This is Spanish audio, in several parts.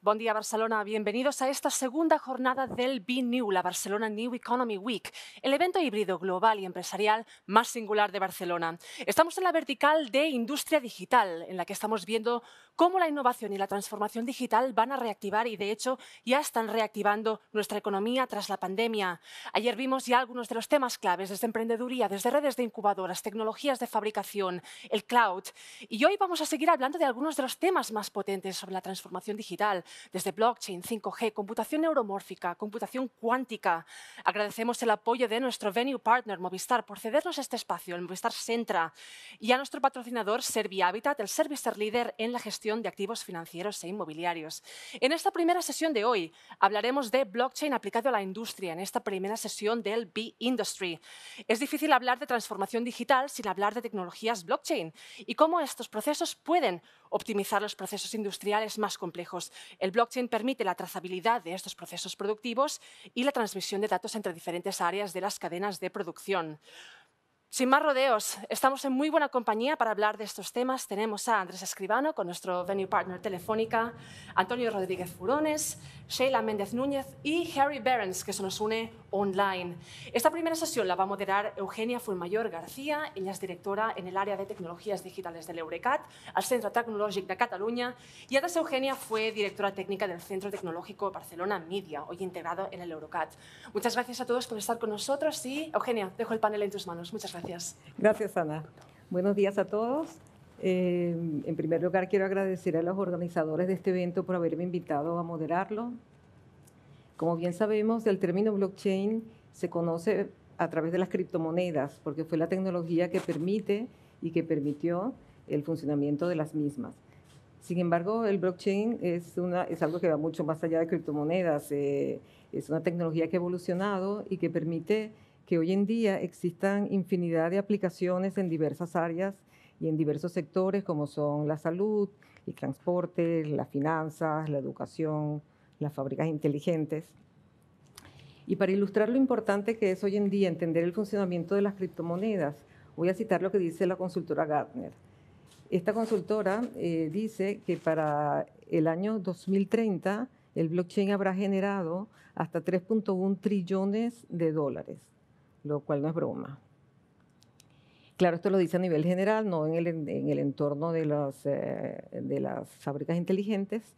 Bon dia, Barcelona. Bienvenidos a esta segunda jornada del BNew, la Barcelona New Economy Week, el evento híbrido global y empresarial más singular de Barcelona. Estamos en la vertical de industria digital, en la que estamos viendo cómo la innovación y la transformación digital van a reactivar y, de hecho, ya están reactivando nuestra economía tras la pandemia. Ayer vimos ya algunos de los temas claves, desde emprendeduría, desde redes de incubadoras, tecnologías de fabricación, el cloud. Y hoy vamos a seguir hablando de algunos de los temas más potentes sobre la transformación digital, desde blockchain, 5G, computación neuromórfica, computación cuántica. Agradecemos el apoyo de nuestro venue partner Movistar por cedernos este espacio, el Movistar Centra, y a nuestro patrocinador Servihabitat, el servicer líder en la gestión de activos financieros e inmobiliarios. En esta primera sesión de hoy hablaremos de blockchain aplicado a la industria, en esta primera sesión del B-Industry. Es difícil hablar de transformación digital sin hablar de tecnologías blockchain y cómo estos procesos pueden optimizar los procesos industriales más complejos. El blockchain permite la trazabilidad de estos procesos productivos y la transmisión de datos entre diferentes áreas de las cadenas de producción. Sin más rodeos, estamos en muy buena compañía para hablar de estos temas. Tenemos a Andrés Escribano con nuestro venue partner Telefónica, Antonio Rodríguez Furones, Sheila Méndez Núñez y Harry Behrens, que se nos une online. Esta primera sesión la va a moderar Eugenia Fuenmayor García. Ella es directora en el área de tecnologías digitales del Eurecat, al Centre Tecnològic de Cataluña, y antes Eugenia fue directora técnica del Centro Tecnológico Barcelona Media, hoy integrado en el Eurocat. Muchas gracias a todos por estar con nosotros y, Eugenia, dejo el panel en tus manos. Muchas gracias. Gracias, Ana. Buenos días a todos. En primer lugar, quiero agradecer a los organizadores de este evento por haberme invitado a moderarlo. Como bien sabemos, el término blockchain se conoce a través de las criptomonedas, porque fue la tecnología que permite y que permitió el funcionamiento de las mismas. Sin embargo, el blockchain es algo que va mucho más allá de criptomonedas. Es una tecnología que ha evolucionado y que permite que hoy en día existan infinidad de aplicaciones en diversas áreas y en diversos sectores, como son la salud, el transporte, las finanzas, la educación, las fábricas inteligentes. Y para ilustrar lo importante que es hoy en día entender el funcionamiento de las criptomonedas, voy a citar lo que dice la consultora Gartner. Esta consultora dice que para el año 2030 el blockchain habrá generado hasta 3.1 trillones de dólares, lo cual no es broma. Claro, esto lo dice a nivel general, no en el entorno de las fábricas inteligentes.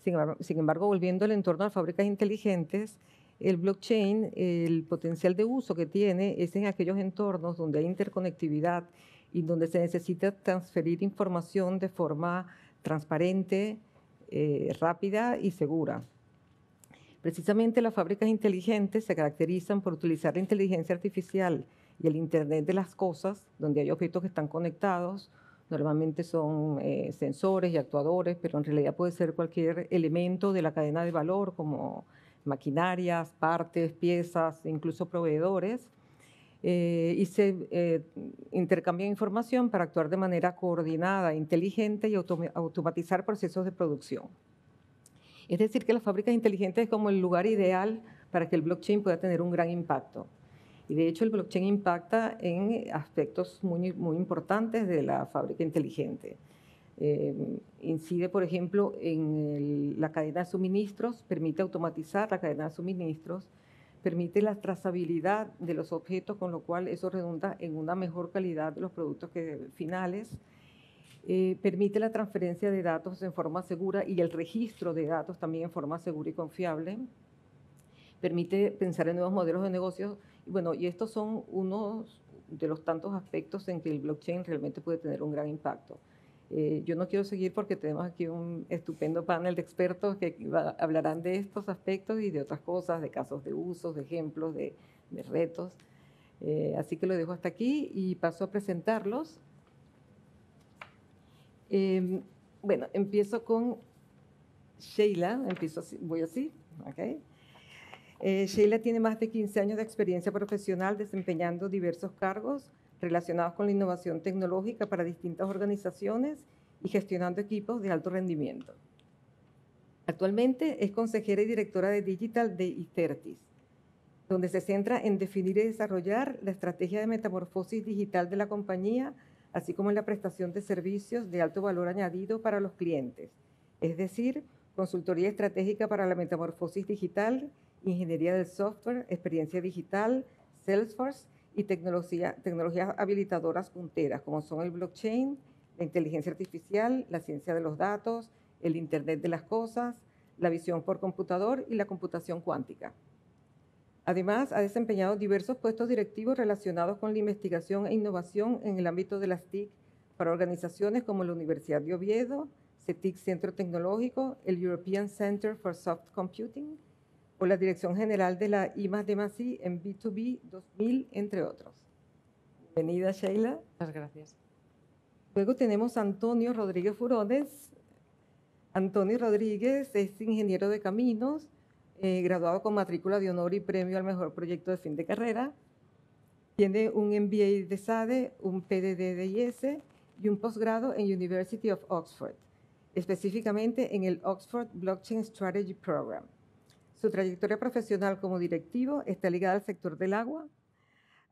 Sin embargo, volviendo al entorno de las fábricas inteligentes, el blockchain, el potencial de uso que tiene es en aquellos entornos donde hay interconectividad y donde se necesita transferir información de forma transparente, rápida y segura. Precisamente las fábricas inteligentes se caracterizan por utilizar la inteligencia artificial y el Internet de las cosas, donde hay objetos que están conectados. Normalmente son sensores y actuadores, pero en realidad puede ser cualquier elemento de la cadena de valor, como maquinarias, partes, piezas, incluso proveedores. Y se intercambian información para actuar de manera coordinada, inteligente y automatizar procesos de producción. Es decir, que las fábricas inteligentes es como el lugar ideal para que el blockchain pueda tener un gran impacto. Y de hecho el blockchain impacta en aspectos muy, muy importantes de la fábrica inteligente. Incide, por ejemplo, en la cadena de suministros, permite automatizar la cadena de suministros, permite la trazabilidad de los objetos, con lo cual eso redunda en una mejor calidad de los productos finales. Permite la transferencia de datos en forma segura y el registro de datos también en forma segura y confiable. Permite pensar en nuevos modelos de negocio. Y bueno, y estos son unos de los tantos aspectos en que el blockchain realmente puede tener un gran impacto. Yo no quiero seguir porque tenemos aquí un estupendo panel de expertos que hablarán de estos aspectos y de otras cosas, de casos de usos, de ejemplos, de retos. Así que lo dejo hasta aquí y paso a presentarlos. Bueno, empiezo con Sheila, voy así, ¿ok? Sheila tiene más de 15 años de experiencia profesional desempeñando diversos cargos relacionados con la innovación tecnológica para distintas organizaciones y gestionando equipos de alto rendimiento. Actualmente es consejera y directora de Digital de Icertis, donde se centra en definir y desarrollar la estrategia de metamorfosis digital de la compañía, así como en la prestación de servicios de alto valor añadido para los clientes, es decir, consultoría estratégica para la metamorfosis digital, ingeniería del software, experiencia digital, Salesforce y tecnologías habilitadoras punteras, como son el blockchain, la inteligencia artificial, la ciencia de los datos, el Internet de las cosas, la visión por computador y la computación cuántica. Además, ha desempeñado diversos puestos directivos relacionados con la investigación e innovación en el ámbito de las TIC para organizaciones como la Universidad de Oviedo, CETIC Centro Tecnológico, el European Center for Soft Computing o la Dirección General de la I+D+I en B2B 2000, entre otros. Bienvenida, Sheila. Muchas gracias. Luego tenemos a Antonio Rodríguez Furones. Antonio Rodríguez es ingeniero de caminos, graduado con matrícula de honor y premio al mejor proyecto de fin de carrera. Tiene un MBA de SADE, un PDD de IES y un posgrado en University of Oxford, específicamente en el Oxford Blockchain Strategy Program. Su trayectoria profesional como directivo está ligada al sector del agua.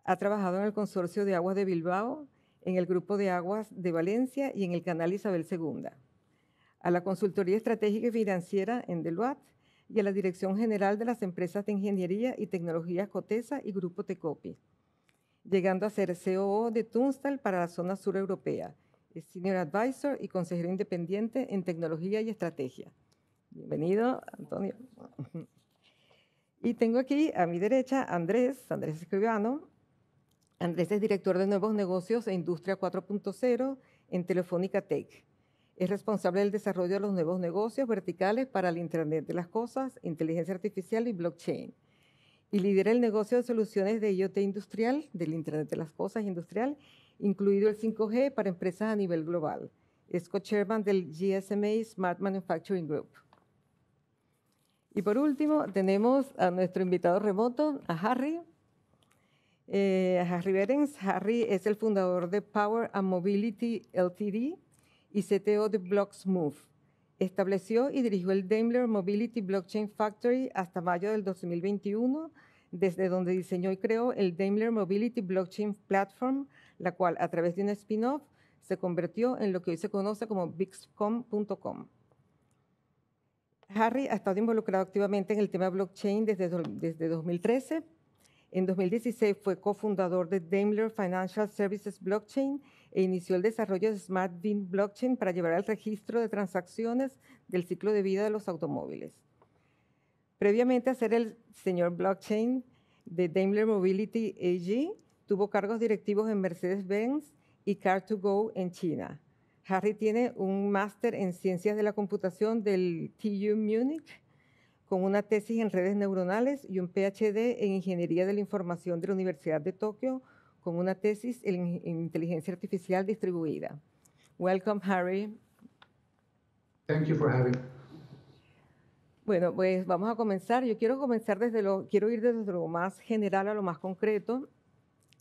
Ha trabajado en el Consorcio de Aguas de Bilbao, en el Grupo de Aguas de Valencia y en el Canal Isabel II, a la Consultoría Estratégica y Financiera en Deloitte y a la Dirección General de las Empresas de Ingeniería y Tecnología Cotesa y Grupo Tecopi, llegando a ser COO de Tunstall para la zona sur europea. Es Senior Advisor y consejero independiente en tecnología y estrategia. Bienvenido, Antonio. Y tengo aquí a mi derecha a Andrés Escribano. Andrés es director de Nuevos Negocios e Industria 4.0 en Telefónica Tech. Es responsable del desarrollo de los nuevos negocios verticales para el Internet de las Cosas, inteligencia artificial y blockchain. Y lidera el negocio de soluciones de IoT industrial, del Internet de las Cosas industrial, incluido el 5G para empresas a nivel global. Es co-chairman del GSMA Smart Manufacturing Group. Y por último, tenemos a nuestro invitado remoto, a Harry. Harry Berens. Harry es el fundador de Power and Mobility Ltd. Y CTO de Blocksmove. Estableció y dirigió el Daimler Mobility Blockchain Factory hasta mayo del 2021, desde donde diseñó y creó el Daimler Mobility Blockchain Platform, la cual, a través de un spin-off, se convirtió en lo que hoy se conoce como Bixcom.com. Harry ha estado involucrado activamente en el tema blockchain desde 2013. En 2016 fue cofundador de Daimler Financial Services Blockchain e inició el desarrollo de SmartBeam Blockchain para llevar al registro de transacciones del ciclo de vida de los automóviles. Previamente a ser el señor blockchain de Daimler Mobility AG, tuvo cargos directivos en Mercedes-Benz y Car2Go en China. Harry tiene un máster en Ciencias de la Computación del TU Múnich, con una tesis en redes neuronales y un PhD en Ingeniería de la Información de la Universidad de Tokio, con una tesis en Inteligencia Artificial Distribuida. Welcome, Harry. Thank you for having me. Bueno, pues vamos a comenzar. Yo quiero comenzar quiero ir desde lo más general a lo más concreto.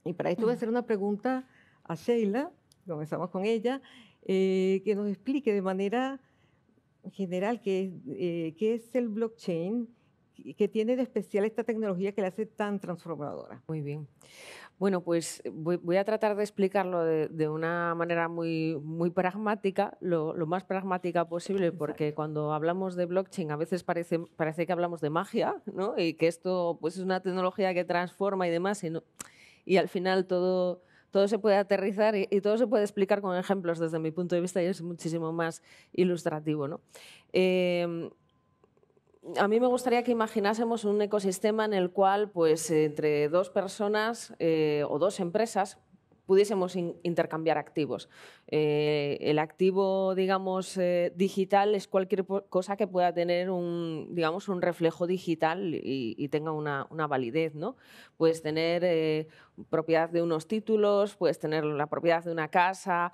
Y para esto voy a hacer una pregunta a Sheila, comenzamos con ella, que nos explique de manera general qué es el blockchain, qué tiene de especial esta tecnología que la hace tan transformadora. Muy bien. Bueno, pues voy a tratar de explicarlo de una manera muy pragmática, lo más pragmática posible, porque cuando hablamos de blockchain a veces parece que hablamos de magia, ¿no? Y que esto pues, es una tecnología que transforma y demás, y al final todo se puede aterrizar y todo se puede explicar con ejemplos desde mi punto de vista y es muchísimo más ilustrativo, ¿no? A mí me gustaría que imaginásemos un ecosistema en el cual pues, entre dos personas o dos empresas pudiésemos intercambiar activos. El activo, digamos, digital es cualquier cosa que pueda tener un reflejo digital y tenga una validez, ¿no? Puedes tener propiedad de unos títulos, puedes tener la propiedad de una casa,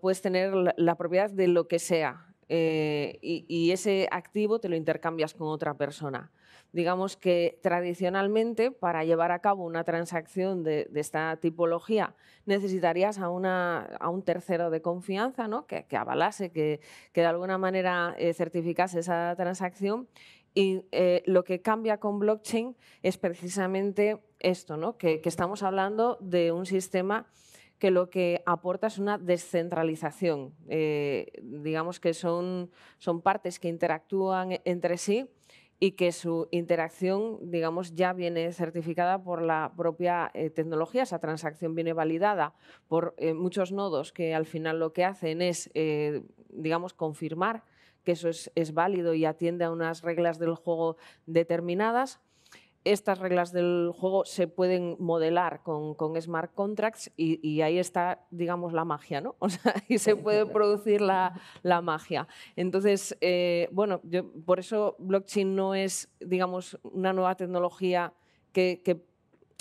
puedes tener la propiedad de lo que sea. Y ese activo te lo intercambias con otra persona. Digamos que tradicionalmente para llevar a cabo una transacción de esta tipología necesitarías a un tercero de confianza, ¿no? que avalase, que de alguna manera certificase esa transacción. Y lo que cambia con blockchain es precisamente esto, ¿no? que estamos hablando de un sistema que lo que aporta es una descentralización. Digamos que son partes que interactúan entre sí y que su interacción, digamos, ya viene certificada por la propia tecnología. Esa transacción viene validada por muchos nodos que al final lo que hacen es, digamos, confirmar que eso es válido y atiende a unas reglas del juego determinadas. Estas reglas del juego se pueden modelar con smart contracts y ahí está, digamos, la magia, ¿no? O sea, ahí se puede producir la magia. Entonces, bueno, por eso blockchain no es, digamos, una nueva tecnología que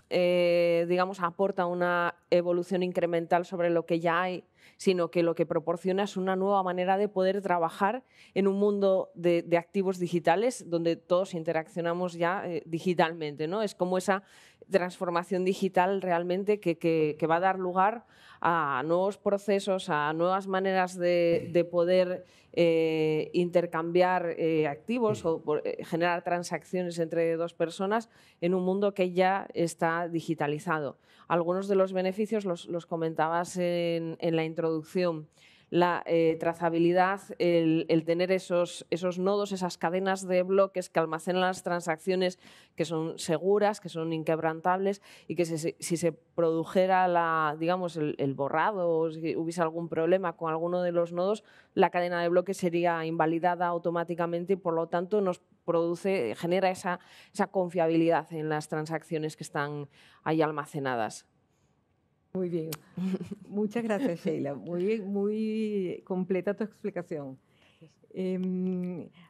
digamos, aporta una evolución incremental sobre lo que ya hay, sino que lo que proporciona es una nueva manera de poder trabajar en un mundo de activos digitales donde todos interaccionamos ya digitalmente, ¿no? Es como esa transformación digital realmente que va a dar lugar a nuevos procesos, a nuevas maneras de poder intercambiar activos o generar transacciones entre dos personas en un mundo que ya está digitalizado. Algunos de los beneficios los comentabas en la introducción. La trazabilidad, el tener esos nodos, esas cadenas de bloques que almacenan las transacciones, que son seguras, que son inquebrantables y que si se produjera digamos, el borrado o si hubiese algún problema con alguno de los nodos, la cadena de bloques sería invalidada automáticamente y por lo tanto genera esa confiabilidad en las transacciones que están ahí almacenadas. Muy bien. Muchas gracias, Sheila. Muy completa tu explicación.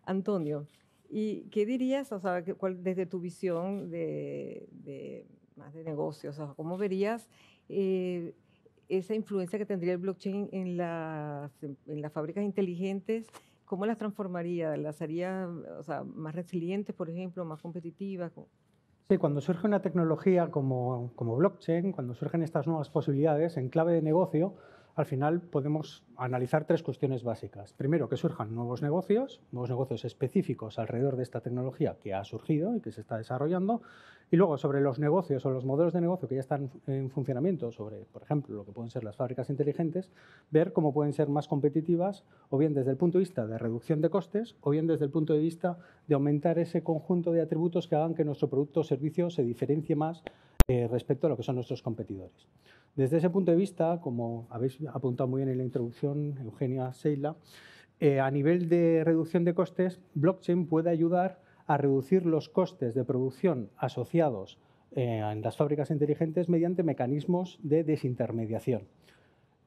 Antonio, ¿y qué dirías, o sea, desde tu visión más de negocios, o sea, cómo verías esa influencia que tendría el blockchain en las fábricas inteligentes? ¿Cómo las transformaría? ¿Las haría, o sea, más resilientes, por ejemplo, más competitivas? Sí, cuando surge una tecnología como blockchain, cuando surgen estas nuevas posibilidades en clave de negocio, al final podemos analizar tres cuestiones básicas. Primero, que surjan nuevos negocios específicos alrededor de esta tecnología que ha surgido y que se está desarrollando. Y luego, sobre los negocios o los modelos de negocio que ya están en funcionamiento, sobre, por ejemplo, lo que pueden ser las fábricas inteligentes, ver cómo pueden ser más competitivas, o bien desde el punto de vista de reducción de costes, o bien desde el punto de vista de aumentar ese conjunto de atributos que hagan que nuestro producto o servicio se diferencie más respecto a lo que son nuestros competidores. Desde ese punto de vista, como habéis apuntado muy bien en la introducción, Eugenia, Sheila, a nivel de reducción de costes, blockchain puede ayudar a reducir los costes de producción asociados en las fábricas inteligentes mediante mecanismos de desintermediación.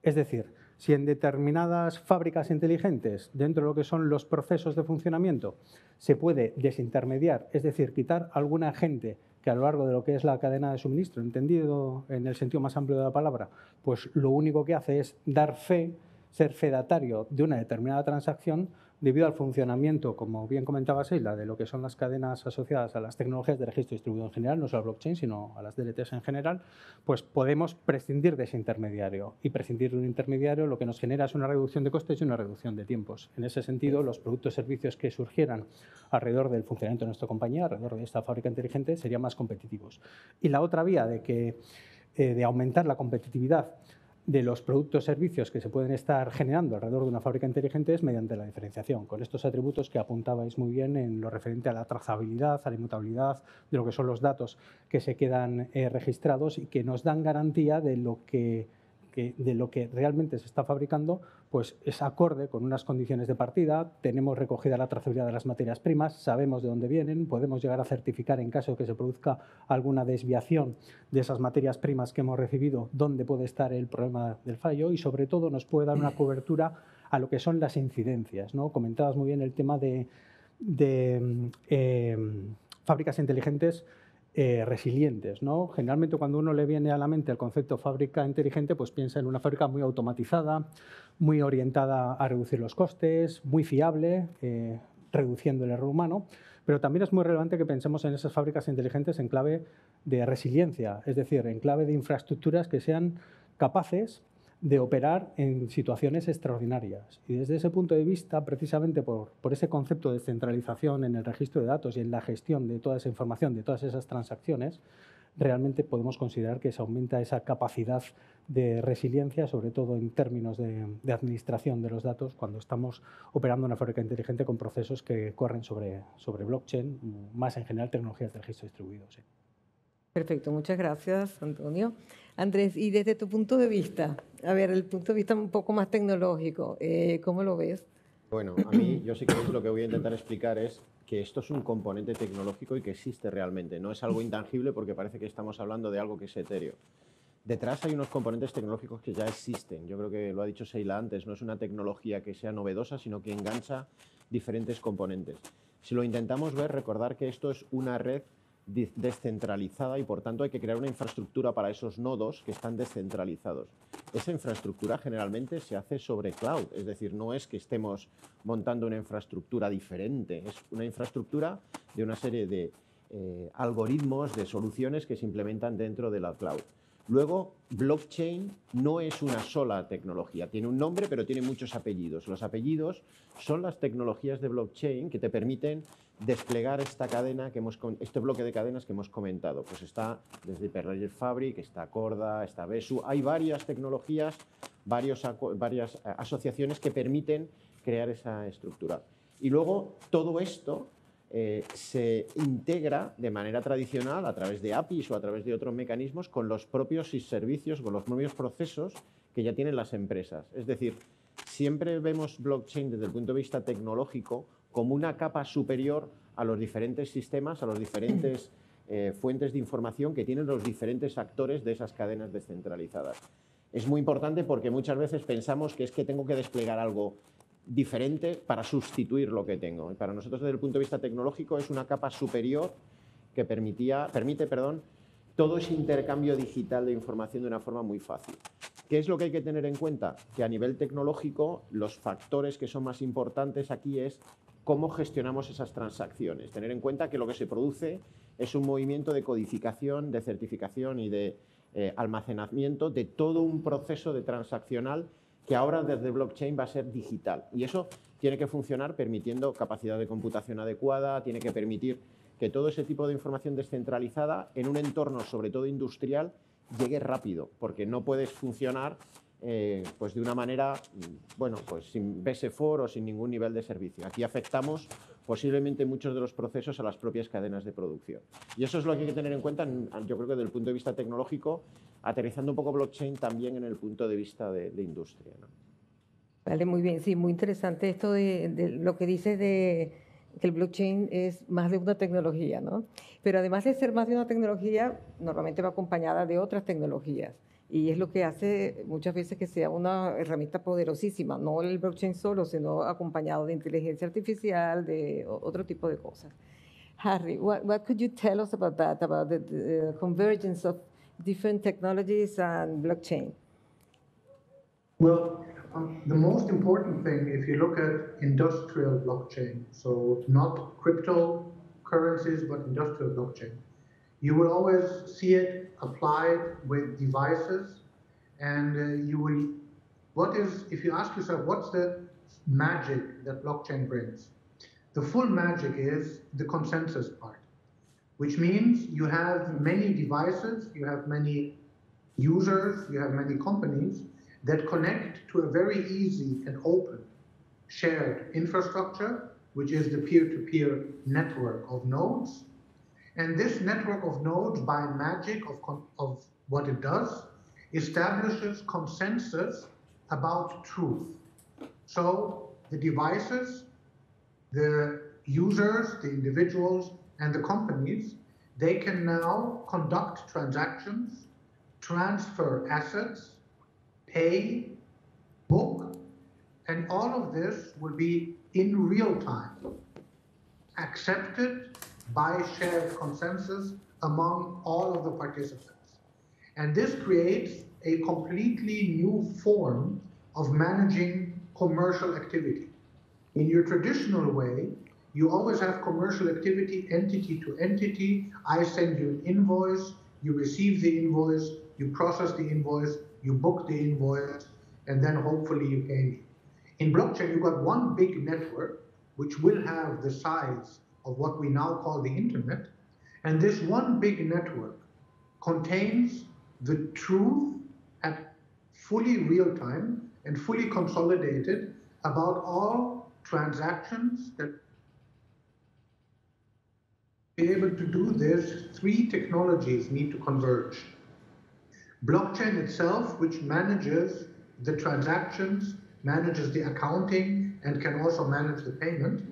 Es decir, si en determinadas fábricas inteligentes, dentro de lo que son los procesos de funcionamiento, se puede desintermediar, es decir, quitar algún agente que a lo largo de lo que es la cadena de suministro, entendido en el sentido más amplio de la palabra, pues lo único que hace es dar fe, ser fedatario de una determinada transacción, debido al funcionamiento, como bien comentaba Sheila, de lo que son las cadenas asociadas a las tecnologías de registro distribuido en general, no solo a blockchain, sino a las DLTs en general, pues podemos prescindir de ese intermediario. Y prescindir de un intermediario lo que nos genera es una reducción de costes y una reducción de tiempos. En ese sentido, los productos y servicios que surgieran alrededor del funcionamiento de nuestra compañía, alrededor de esta fábrica inteligente, serían más competitivos. Y la otra vía de aumentar la competitividad de los productos y servicios que se pueden estar generando alrededor de una fábrica inteligente es mediante la diferenciación, con estos atributos que apuntabais muy bien en lo referente a la trazabilidad, a la inmutabilidad, de lo que son los datos que se quedan registrados y que nos dan garantía de lo que realmente se está fabricando, pues es acorde con unas condiciones de partida, tenemos recogida la trazabilidad de las materias primas, sabemos de dónde vienen, podemos llegar a certificar en caso de que se produzca alguna desviación de esas materias primas que hemos recibido, dónde puede estar el problema del fallo y sobre todo nos puede dar una cobertura a lo que son las incidencias, ¿no? Comentabas muy bien el tema de fábricas inteligentes resilientes, ¿no? Generalmente cuando uno le viene a la mente el concepto fábrica inteligente, pues piensa en una fábrica muy automatizada, muy orientada a reducir los costes, muy fiable, reduciendo el error humano, pero también es muy relevante que pensemos en esas fábricas inteligentes en clave de resiliencia, es decir, en clave de infraestructuras que sean capaces de operar en situaciones extraordinarias. Y desde ese punto de vista, precisamente por ese concepto de centralización en el registro de datos y en la gestión de toda esa información, de todas esas transacciones, realmente podemos considerar que se aumenta esa capacidad de resiliencia, sobre todo en términos de administración de los datos, cuando estamos operando una fábrica inteligente con procesos que corren sobre blockchain, más en general tecnologías de registro distribuido. Sí. Perfecto, muchas gracias, Antonio. Andrés, y desde tu punto de vista, a ver, el punto de vista un poco más tecnológico, ¿cómo lo ves? Bueno, a mí, yo sí que lo que voy a intentar explicar es que esto es un componente tecnológico y que existe realmente. No es algo intangible porque parece que estamos hablando de algo que es etéreo. Detrás hay unos componentes tecnológicos que ya existen. Yo creo que lo ha dicho Sheila antes, no es una tecnología que sea novedosa, sino que engancha diferentes componentes. Si lo intentamos ver, recordar que esto es una red descentralizada y por tanto hay que crear una infraestructura para esos nodos que están descentralizados. Esa infraestructura generalmente se hace sobre cloud, es decir, no es que estemos montando una infraestructura diferente, es una infraestructura de una serie de algoritmos, de soluciones que se implementan dentro de la cloud. Luego, blockchain no es una sola tecnología, tiene un nombre pero tiene muchos apellidos. Los apellidos son las tecnologías de blockchain que te permiten desplegar esta cadena este bloque de cadenas que hemos comentado. Pues está desde Hyperledger Fabric, está Corda, está Besu. Hay varias tecnologías, varias asociaciones que permiten crear esa estructura. Y luego todo esto se integra de manera tradicional a través de APIs o a través de otros mecanismos con los propios servicios, con los propios procesos que ya tienen las empresas. Es decir, siempre vemos blockchain desde el punto de vista tecnológico como una capa superior a los diferentes sistemas, a los diferentes fuentes de información que tienen los diferentes actores de esas cadenas descentralizadas. Es muy importante porque muchas veces pensamos que es que tengo que desplegar algo diferente para sustituir lo que tengo. Y para nosotros, desde el punto de vista tecnológico, es una capa superior que permite todo ese intercambio digital de información de una forma muy fácil. ¿Qué es lo que hay que tener en cuenta? Que a nivel tecnológico, los factores que son más importantes aquí es cómo gestionamos esas transacciones. Tener en cuenta que lo que se produce es un movimiento de codificación, de certificación y de almacenamiento de todo un proceso de transaccional que ahora desde blockchain va a ser digital. Y eso tiene que funcionar permitiendo capacidad de computación adecuada, tiene que permitir que todo ese tipo de información descentralizada en un entorno, sobre todo industrial, llegue rápido, porque no puedes funcionar pues de una manera, bueno, pues sin BS4 o sin ningún nivel de servicio. Aquí afectamos posiblemente muchos de los procesos a las propias cadenas de producción. Y eso es lo que hay que tener en cuenta, yo creo que desde el punto de vista tecnológico, aterrizando un poco blockchain también en el punto de vista de industria, ¿no? Vale, muy bien. Sí, muy interesante esto de lo que dices de que el blockchain es más de una tecnología, ¿no? Pero además de ser más de una tecnología, normalmente va acompañada de otras tecnologías. Y es lo que hace muchas veces que sea una herramienta poderosísima, no el blockchain solo, sino acompañado de inteligencia artificial, de otro tipo de cosas. Harry, what could you tell us about that, about the convergence of different technologies and blockchain? Well, the most important thing, if you look at industrial blockchain, so not cryptocurrencies, but industrial blockchain, you will always see it applied with devices, and if you ask yourself, what's the magic that blockchain brings? The full magic is the consensus part, which means you have many devices, you have many users, you have many companies that connect to a very easy and open shared infrastructure, which is the peer-to-peer network of nodes. And this network of nodes, by magic of what it does, establishes consensus about truth. So the devices, the users, the individuals, and the companies, they can now conduct transactions, transfer assets, pay, book, and all of this will be in real time, accepted by shared consensus among all of the participants. And this creates a completely new form of managing commercial activity. In your traditional way, you always have commercial activity entity to entity. I send you an invoice, you receive the invoice, you process the invoice, you book the invoice, and then hopefully you pay me. In blockchain, you've got one big network, which will have the size of what we now call the internet. And this one big network contains the truth at fully real time and fully consolidated about all transactions. That to be able to do this, three technologies need to converge. Blockchain itself, which manages the transactions, manages the accounting, and can also manage the payment.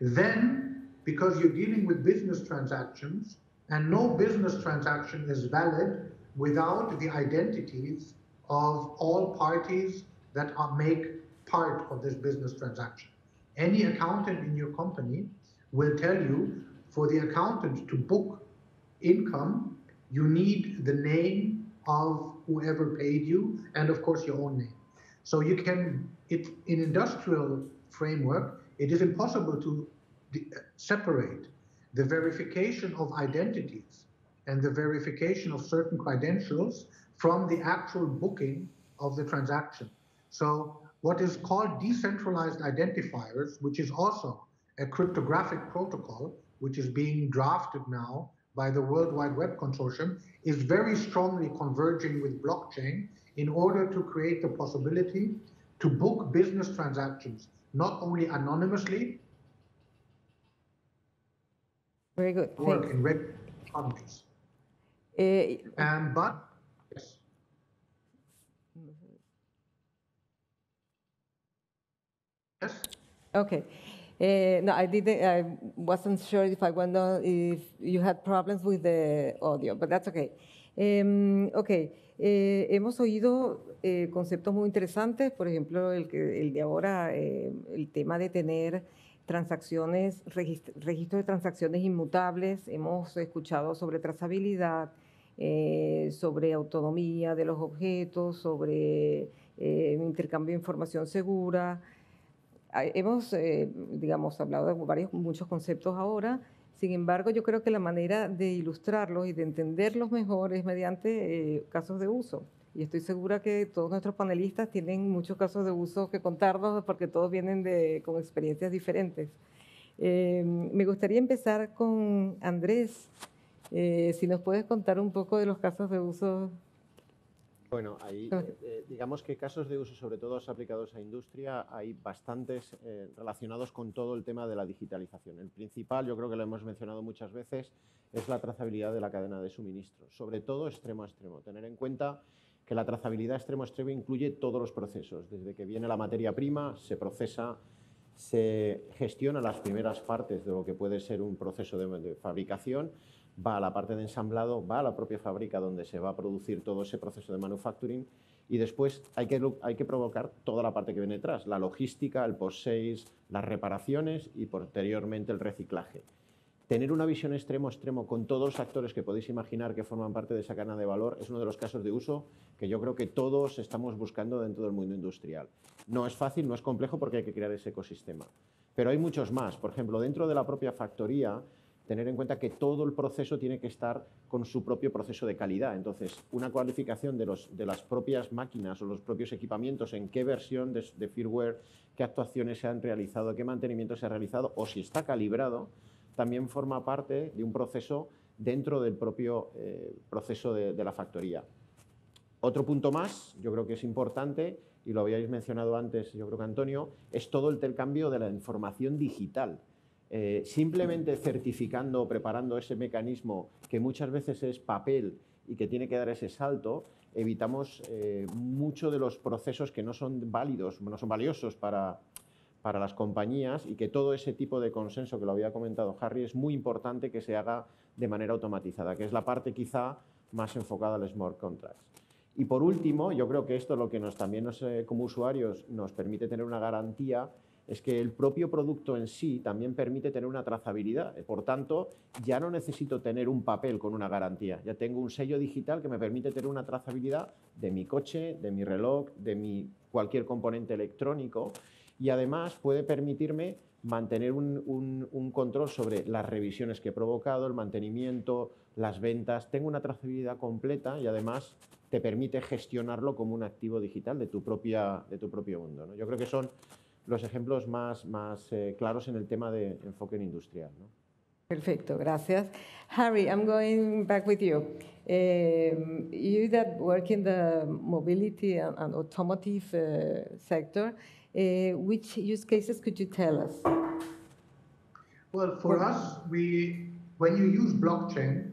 Then, because you're dealing with business transactions, and no business transaction is valid without the identities of all parties that make part of this business transaction. Any accountant in your company will tell you, for the accountant to book income, you need the name of whoever paid you, and of course your own name. So you can, in industrial framework, it is impossible to separate the verification of identities and the verification of certain credentials from the actual booking of the transaction. So what is called decentralized identifiers, which is also a cryptographic protocol, which is being drafted now by the World Wide Web Consortium, is very strongly converging with blockchain in order to create the possibility to book business transactions, not only anonymously. Very good. Work in regular economies. But yes. Yes. Okay. No, I wasn't sure if if you had problems with the audio, but that's okay. Okay. Hemos oído conceptos muy interesantes, por ejemplo, el de ahora, el tema de tener transacciones, registro de transacciones inmutables. Hemos escuchado sobre trazabilidad, sobre autonomía de los objetos, sobre intercambio de información segura. Hemos, digamos, hablado de muchos conceptos ahora. Sin embargo, yo creo que la manera de ilustrarlos y de entenderlos mejor es mediante casos de uso. Y estoy segura que todos nuestros panelistas tienen muchos casos de uso que contarnos porque todos vienen con experiencias diferentes. Me gustaría empezar con Andrés. Si nos puedes contar un poco de los casos de uso. Bueno, ahí digamos que casos de uso, sobre todo aplicados a industria, hay bastantes relacionados con todo el tema de la digitalización. El principal, yo creo que lo hemos mencionado muchas veces, es la trazabilidad de la cadena de suministro, sobre todo extremo a extremo. Tener en cuenta que la trazabilidad extremo a extremo incluye todos los procesos, desde que viene la materia prima, se procesa, se gestiona las primeras partes de lo que puede ser un proceso de fabricación, va a la parte de ensamblado, va a la propia fábrica donde se va a producir todo ese proceso de manufacturing y después hay que provocar toda la parte que viene detrás, la logística, el post-sales, las reparaciones y posteriormente el reciclaje. Tener una visión extremo a extremo con todos los actores que podéis imaginar que forman parte de esa cadena de valor es uno de los casos de uso que yo creo que todos estamos buscando dentro del mundo industrial. No es fácil, no es complejo porque hay que crear ese ecosistema. Pero hay muchos más. Por ejemplo, dentro de la propia factoría, tener en cuenta que todo el proceso tiene que estar con su propio proceso de calidad. Entonces, una cualificación de las propias máquinas o los propios equipamientos, en qué versión de firmware, qué actuaciones se han realizado, qué mantenimiento se ha realizado o si está calibrado, también forma parte de un proceso dentro del propio proceso de la factoría. Otro punto más, yo creo que es importante, y lo habíais mencionado antes, yo creo que Antonio, es todo el intercambio de la información digital. Simplemente certificando o preparando ese mecanismo que muchas veces es papel y que tiene que dar ese salto, evitamos mucho de los procesos que no son válidos, no son valiosos para las compañías y que todo ese tipo de consenso que lo había comentado Harry es muy importante que se haga de manera automatizada, que es la parte quizá más enfocada al smart contracts. Y por último, yo creo que esto lo que también como usuarios nos permite tener una garantía es que el propio producto en sí también permite tener una trazabilidad. Por tanto, ya no necesito tener un papel con una garantía. Ya tengo un sello digital que me permite tener una trazabilidad de mi coche, de mi reloj, de cualquier componente electrónico y además puede permitirme mantener un control sobre las revisiones que he provocado, el mantenimiento, las ventas. Tengo una trazabilidad completa y además te permite gestionarlo como un activo digital de tu propio mundo, ¿no? Yo creo que son los ejemplos más claros en el tema de enfoque en industrial, ¿no? Perfecto, gracias. Harry, I'm going back with you. You that work in the mobility and automotive sector, which use cases could you tell us? Well, for us, when you use blockchain,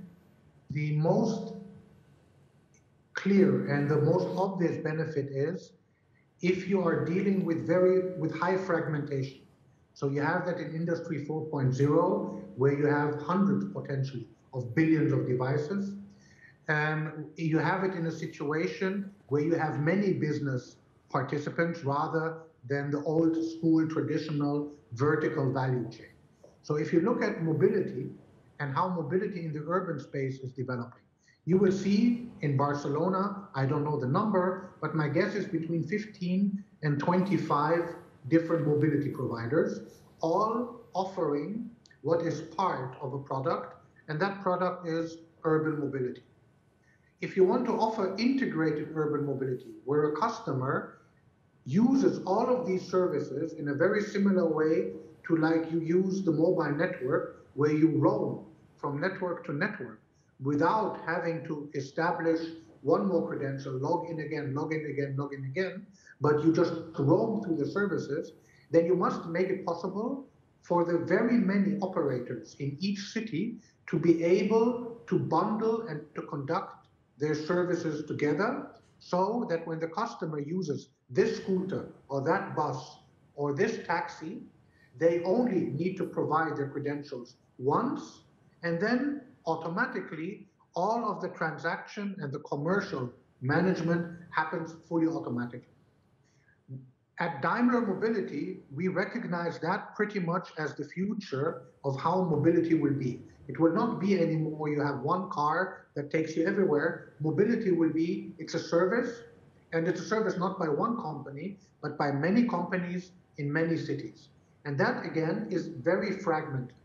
the most clear and the most obvious benefit is if you are dealing with high fragmentation. So you have that in Industry 4.0, where you have hundreds potentially of billions of devices. You have it in a situation where you have many business participants rather than the old school traditional vertical value chain. So if you look at mobility and how mobility in the urban space is developing, you will see in Barcelona, I don't know the number, but my guess is between 15 and 25 different mobility providers, all offering what is part of a product, and that product is urban mobility. If you want to offer integrated urban mobility, where a customer uses all of these services in a very similar way to like you use the mobile network, where you roam from network to network without having to establish one more credential, log in again, log in again, log in again, but you just roam through the services, then you must make it possible for the very many operators in each city to be able to bundle and to conduct their services together, so that when the customer uses this scooter or that bus or this taxi, they only need to provide their credentials once, and then automatically all of the transaction and the commercial management happens fully automatically. At Daimler Mobility, we recognize that pretty much as the future of how mobility will be. It will not be anymore you have one car that takes you everywhere. Mobility will be, it's a service, and it's a service not by one company, but by many companies in many cities. And that, again, is very fragmented.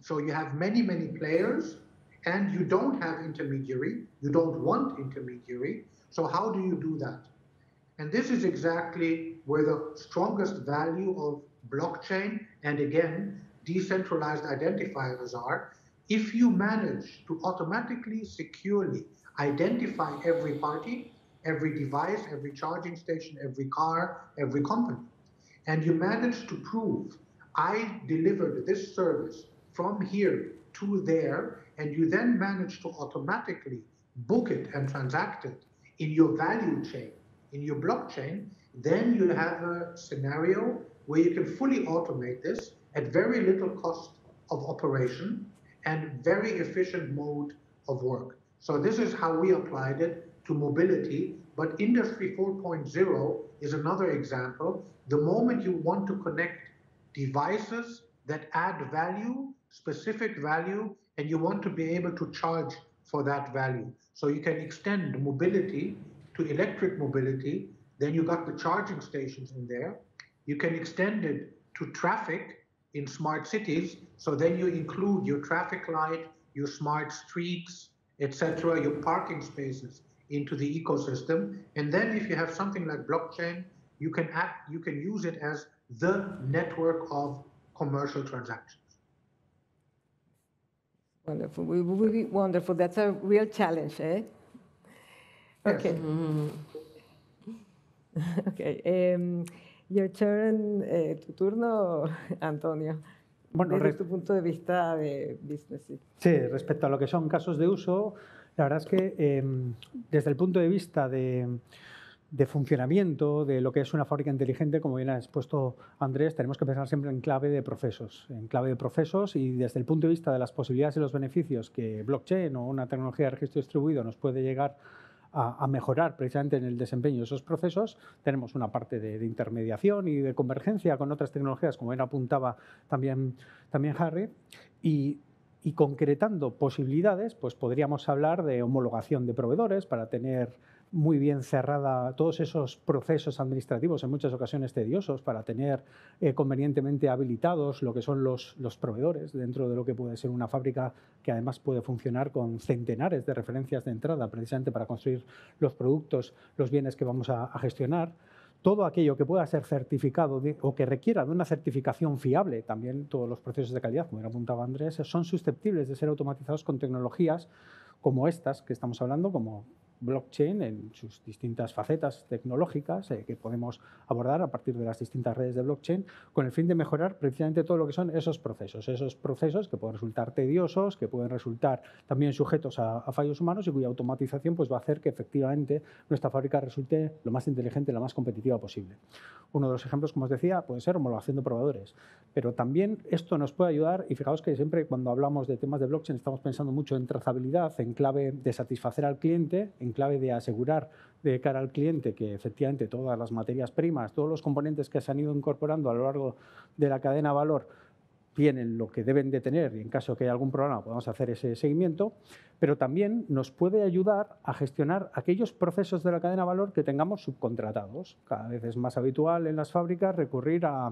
So you have many, many players, and you don't have intermediary. You don't want intermediary. So how do you do that? And this is exactly where the strongest value of blockchain and, again, decentralized identifiers are. If you manage to automatically, securely identify every party, every device, every charging station, every car, every company, and you manage to prove I delivered this service from here to there, and you then manage to automatically book it and transact it in your value chain, in your blockchain, then you have a scenario where you can fully automate this at very little cost of operation and very efficient mode of work. So this is how we applied it to mobility, but Industry 4.0 is another example. The moment you want to connect devices that add value, specific value, and you want to be able to charge for that value. So you can extend mobility to electric mobility, then you got the charging stations in there. You can extend it to traffic in smart cities, so then you include your traffic light, your smart streets, etc., your parking spaces into the ecosystem. And then if you have something like blockchain, you can use it as the network of commercial transactions. Wonderful, wonderful. That's a real challenge, eh? Okay. Yes. Mm-hmm. Okay. Your turn, tu turno, Antonio. Bueno, desde tu punto de vista de business. Sí, respecto a lo que son casos de uso, la verdad es que desde el punto de vista de funcionamiento, de lo que es una fábrica inteligente, como bien ha expuesto Andrés, tenemos que pensar siempre en clave de procesos, y desde el punto de vista de las posibilidades y los beneficios que blockchain o una tecnología de registro distribuido nos puede llegar a mejorar precisamente en el desempeño de esos procesos, tenemos una parte de intermediación y de convergencia con otras tecnologías, como bien apuntaba también Harry, y concretando posibilidades, pues podríamos hablar de homologación de proveedores para tener muy bien cerrada todos esos procesos administrativos, en muchas ocasiones tediosos, para tener convenientemente habilitados lo que son los proveedores dentro de lo que puede ser una fábrica que además puede funcionar con centenares de referencias de entrada precisamente para construir los productos, los bienes que vamos a gestionar. todo aquello que pueda ser certificado o que requiera de una certificación fiable, también todos los procesos de calidad, como era apuntaba Andrés, son susceptibles de ser automatizados con tecnologías como estas que estamos hablando, como blockchain en sus distintas facetas tecnológicas que podemos abordar a partir de las distintas redes de blockchain, con el fin de mejorar precisamente todo lo que son esos procesos que pueden resultar tediosos, que pueden resultar también sujetos a fallos humanos y cuya automatización pues, va a hacer que efectivamente nuestra fábrica resulte lo más inteligente, lo más competitiva posible. Uno de los ejemplos, como os decía, puede ser homologación de probadores, pero también esto nos puede ayudar, y fijaos que siempre cuando hablamos de temas de blockchain estamos pensando mucho en trazabilidad, en clave de satisfacer al cliente, en clave de asegurar de cara al cliente que efectivamente todas las materias primas, todos los componentes que se han ido incorporando a lo largo de la cadena de valor tienen lo que deben de tener y en caso que haya algún problema podamos hacer ese seguimiento, pero también nos puede ayudar a gestionar aquellos procesos de la cadena de valor que tengamos subcontratados. Cada vez es más habitual en las fábricas recurrir a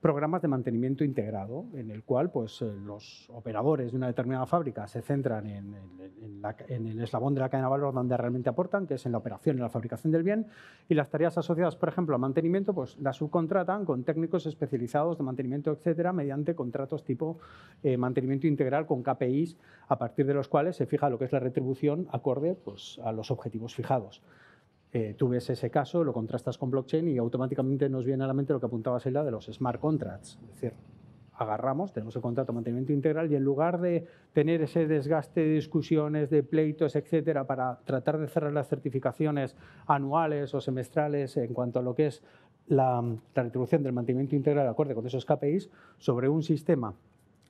programas de mantenimiento integrado, en el cual pues, los operadores de una determinada fábrica se centran en el eslabón de la cadena de valor donde realmente aportan, que es en la operación y la fabricación del bien, y las tareas asociadas, por ejemplo, al mantenimiento, pues las subcontratan con técnicos especializados de mantenimiento, etcétera, mediante contratos tipo mantenimiento integral con KPIs, a partir de los cuales se fija lo que es la retribución acorde pues, a los objetivos fijados. Tú ves ese caso, lo contrastas con blockchain y automáticamente nos viene a la mente lo que apuntaba Sheila de los smart contracts. Es decir, agarramos, tenemos el contrato de mantenimiento integral y en lugar de tener ese desgaste de discusiones, de pleitos, etcétera, para tratar de cerrar las certificaciones anuales o semestrales en cuanto a lo que es la retribución del mantenimiento integral acorde con esos KPIs, sobre un sistema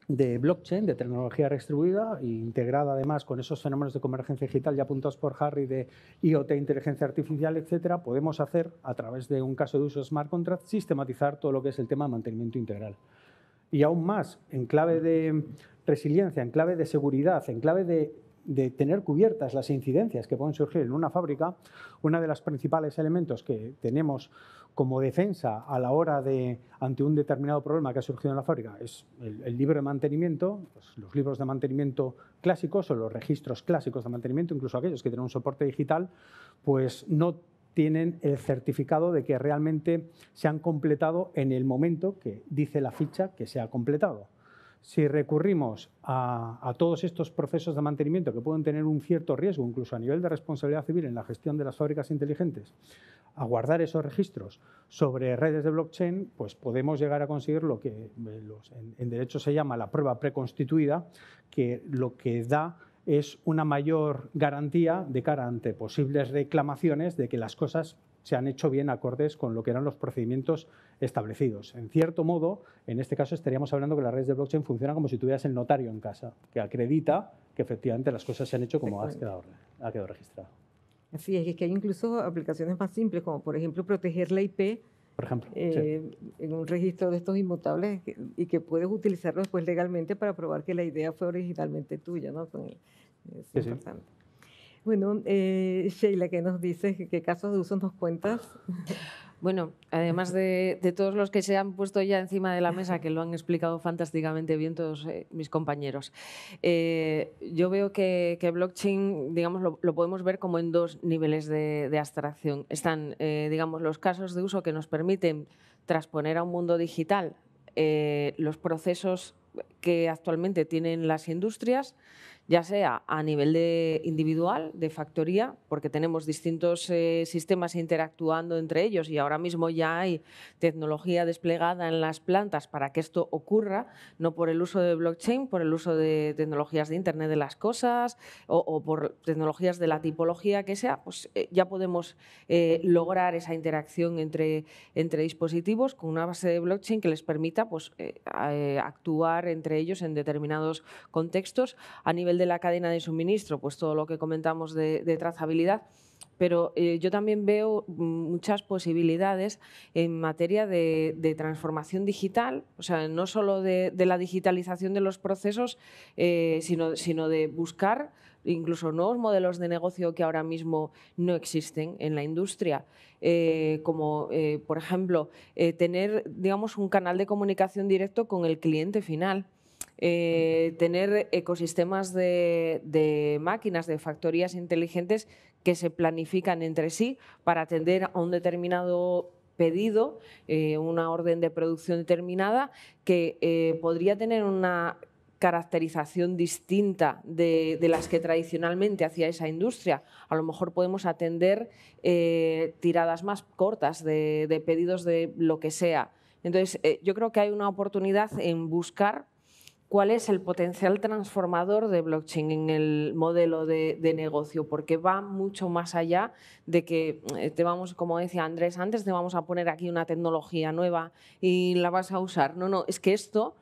de blockchain, de tecnología redistribuida, e integrada además con esos fenómenos de convergencia digital ya apuntados por Harry de IoT, inteligencia artificial, etcétera, podemos hacer, a través de un caso de uso smart contract, sistematizar todo lo que es el tema de mantenimiento integral. Y aún más, en clave de resiliencia, en clave de seguridad, en clave de tener cubiertas las incidencias que pueden surgir en una fábrica, uno de los principales elementos que tenemos como defensa a la hora de, ante un determinado problema que ha surgido en la fábrica, es el libro de mantenimiento, pues los libros de mantenimiento clásicos o los registros clásicos de mantenimiento, incluso aquellos que tienen un soporte digital, pues no tienen el certificado de que realmente se han completado en el momento que dice la ficha que se ha completado. Si recurrimos a todos estos procesos de mantenimiento que pueden tener un cierto riesgo, incluso a nivel de responsabilidad civil en la gestión de las fábricas inteligentes, a guardar esos registros sobre redes de blockchain, pues podemos llegar a conseguir lo que en derecho se llama la prueba preconstituida, que lo que da es una mayor garantía de cara ante posibles reclamaciones de que las cosas se han hecho bien acordes con lo que eran los procedimientos establecidos. En cierto modo, en este caso estaríamos hablando que las redes de blockchain funcionan como si tuvieras el notario en casa, que acredita que efectivamente las cosas se han hecho como ha quedado registrado. Así es que hay incluso aplicaciones más simples, como por ejemplo proteger la IP, por ejemplo, en un registro de estos inmutables y que puedes utilizarlo después legalmente para probar que la idea fue originalmente tuya, ¿no? Es importante. Bueno, Sheila, ¿qué nos dices? ¿Qué casos de uso nos cuentas? Bueno, además de todos los que se han puesto ya encima de la mesa, que lo han explicado fantásticamente bien todos mis compañeros, yo veo que blockchain, digamos, lo podemos ver como en dos niveles de abstracción. Están, digamos, los casos de uso que nos permiten transponer a un mundo digital los procesos que actualmente tienen las industrias, ya sea a nivel individual, de factoría, porque tenemos distintos sistemas interactuando entre ellos y ahora mismo ya hay tecnología desplegada en las plantas para que esto ocurra, no por el uso de blockchain, por el uso de tecnologías de Internet de las cosas o por tecnologías de la tipología que sea, pues ya podemos lograr esa interacción entre dispositivos con una base de blockchain que les permita pues, actuar entre ellos en determinados contextos. A nivel de la cadena de suministro, pues todo lo que comentamos de trazabilidad, pero yo también veo muchas posibilidades en materia de transformación digital, o sea, no solo de la digitalización de los procesos, sino de buscar incluso nuevos modelos de negocio que ahora mismo no existen en la industria, como por ejemplo tener, digamos, un canal de comunicación directo con el cliente final. Tener ecosistemas de máquinas, de factorías inteligentes que se planifican entre sí para atender a un determinado pedido, una orden de producción determinada que podría tener una caracterización distinta de las que tradicionalmente hacía esa industria. A lo mejor podemos atender tiradas más cortas de pedidos de lo que sea. Entonces, yo creo que hay una oportunidad en buscar cuál es el potencial transformador de blockchain en el modelo de negocio, porque va mucho más allá de que como decía Andrés antes, te vamos a poner aquí una tecnología nueva y la vas a usar. No, no, es que esto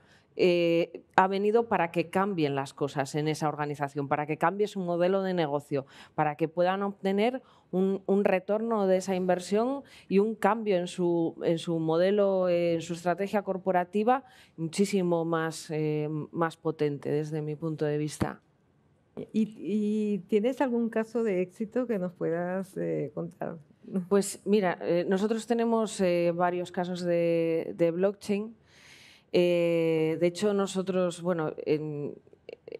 ha venido para que cambien las cosas en esa organización, para que cambie su modelo de negocio, para que puedan obtener un retorno de esa inversión y un cambio en su modelo, en su estrategia corporativa muchísimo más potente desde mi punto de vista. ¿Y tienes algún caso de éxito que nos puedas contar? Pues mira, nosotros tenemos varios casos de blockchain. De hecho, nosotros, bueno,